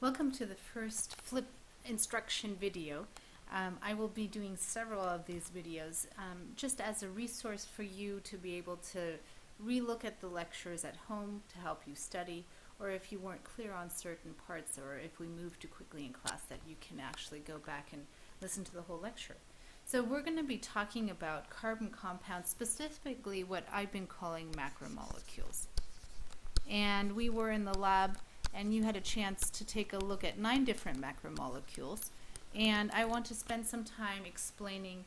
Welcome to the first flip instruction video. I will be doing several of these videos just as a resource for you to be able to relook at the lectures at home to help you study, or if you weren't clear on certain parts, or if we moved too quickly in class, that you can actually go back and listen to the whole lecture. So we're going to be talking about carbon compounds, specifically what I've been calling macromolecules. And we were in the lab and you had a chance to take a look at 9 different macromolecules, and I want to spend some time explaining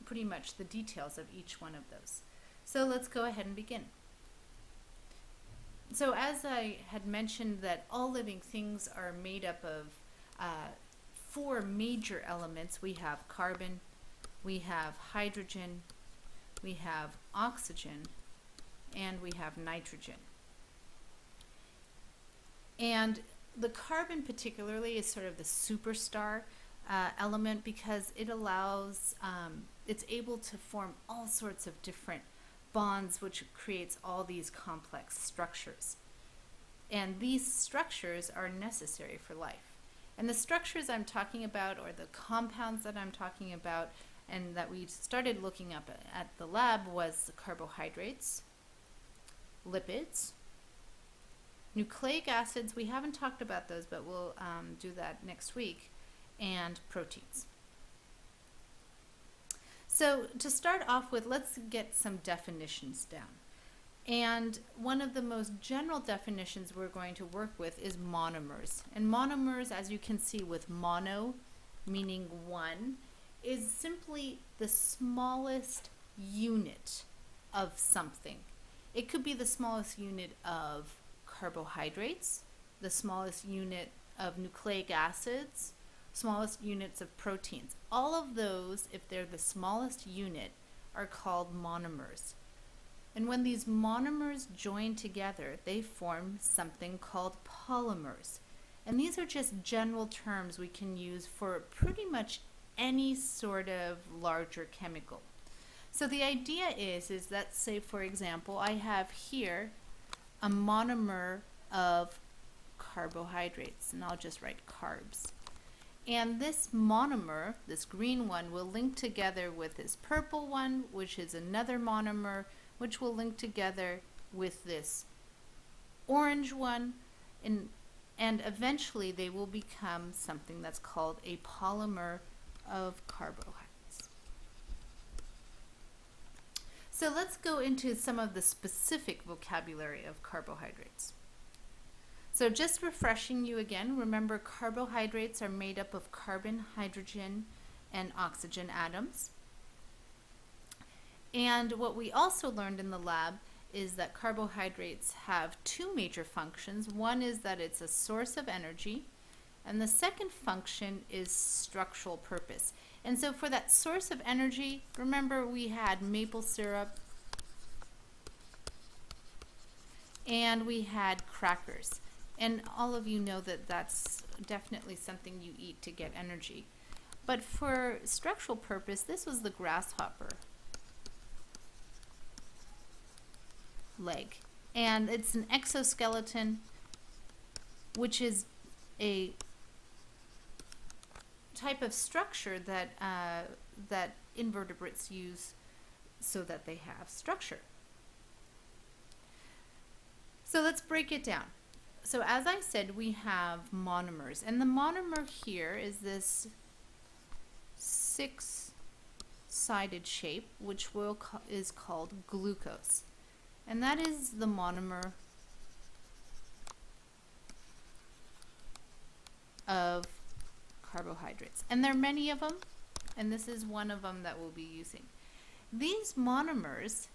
pretty much the details of each one of those. So let's go ahead and begin. So as I had mentioned, that all living things are made up of 4 major elements. We have carbon, we have hydrogen, we have oxygen, and we have nitrogen. And the carbon particularly is sort of the superstar element, because it allows, it's able to form all sorts of different bonds, which creates all these complex structures. And these structures are necessary for life. And the structures I'm talking about, or the compounds that I'm talking about, and that we started looking up at the lab, was carbohydrates, lipids, nucleic acids. We haven't talked about those, but we'll do that next week, and proteins. So to start off with, let's get some definitions down. And one of the most general definitions we're going to work with is monomers. And monomers, as you can see with mono, meaning one, is simply the smallest unit of something. It could be the smallest unit of carbohydrates, the smallest unit of nucleic acids, smallest units of proteins. All of those, if they're the smallest unit, are called monomers. And when these monomers join together, they form something called polymers. And these are just general terms we can use for pretty much any sort of larger chemical. So the idea is that, say for example, I have here a monomer of carbohydrates, and I'll just write carbs. And this monomer, this green one, will link together with this purple one, which is another monomer, which will link together with this orange one, and eventually they will become something that's called a polymer of carbohydrates. So let's go into some of the specific vocabulary of carbohydrates. So just refreshing you again, remember carbohydrates are made up of carbon, hydrogen, and oxygen atoms. And what we also learned in the lab is that carbohydrates have 2 major functions. One is that it's a source of energy, and the second function is structural purpose. And so for that source of energy, remember we had maple syrup and we had crackers. And all of you know that that's definitely something you eat to get energy. But for structural purpose, this was the grasshopper leg. And it's an exoskeleton, which is a type of structure that that invertebrates use so that they have structure. So let's break it down. So as I said, we have monomers, and the monomer here is this 6-sided shape, which is called glucose, and that is the monomer of carbohydrates. And there are many of them, and this is one of them that we'll be using. These monomers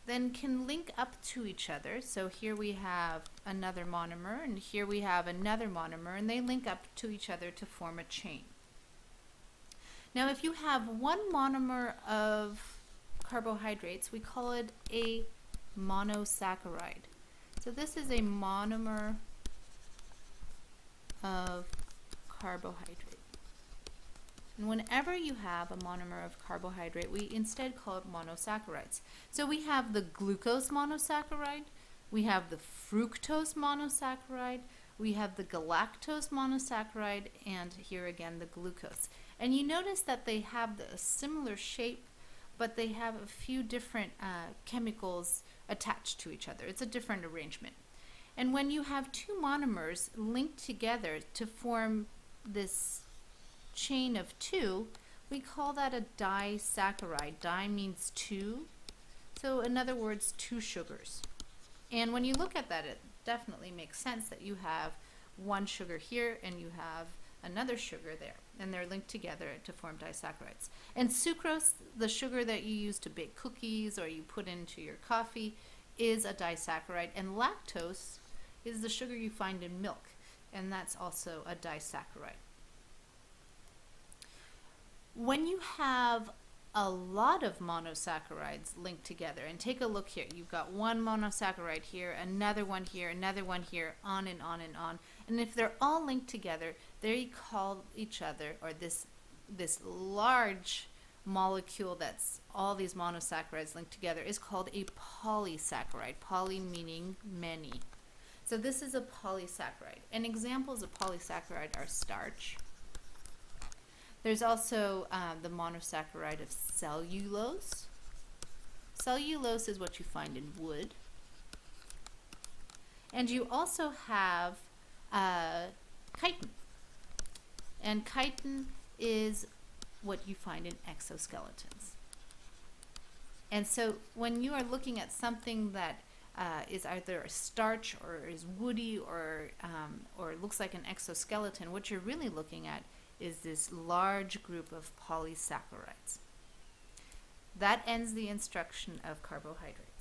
then can link up to each other. So here we have another monomer, and here we have another monomer, and they link up to each other to form a chain. Now if you have one monomer of carbohydrates, we call it a monosaccharide. So this is a monomer of carbohydrate. And whenever you have a monomer of carbohydrate, we instead call it monosaccharides. So we have the glucose monosaccharide, we have the fructose monosaccharide, we have the galactose monosaccharide, and here again the glucose. And you notice that they have a similar shape, but they have a few different chemicals attached to each other. It's a different arrangement. And when you have two monomers linked together to form this chain of two, we call that a disaccharide. Di means two, so in other words, two sugars. And when you look at that, it definitely makes sense that you have one sugar here and you have another sugar there, and they're linked together to form disaccharides. And sucrose, the sugar that you use to bake cookies or you put into your coffee, is a disaccharide, and lactose is the sugar you find in milk, and that's also a disaccharide. When you have a lot of monosaccharides linked together, and take a look here, you've got one monosaccharide here, another one here, another one here, on and on and on, and if they're all linked together, they call each other, or this large molecule that's all these monosaccharides linked together is called a polysaccharide. Poly meaning many. So this is a polysaccharide. And examples of polysaccharide are starch. There's also the monosaccharide of cellulose. Cellulose is what you find in wood. And you also have chitin. And chitin is what you find in exoskeletons. And so when you are looking at something that is either a starch or is woody or looks like an exoskeleton, what you're really looking at is this large group of polysaccharides. That ends the instruction of carbohydrate.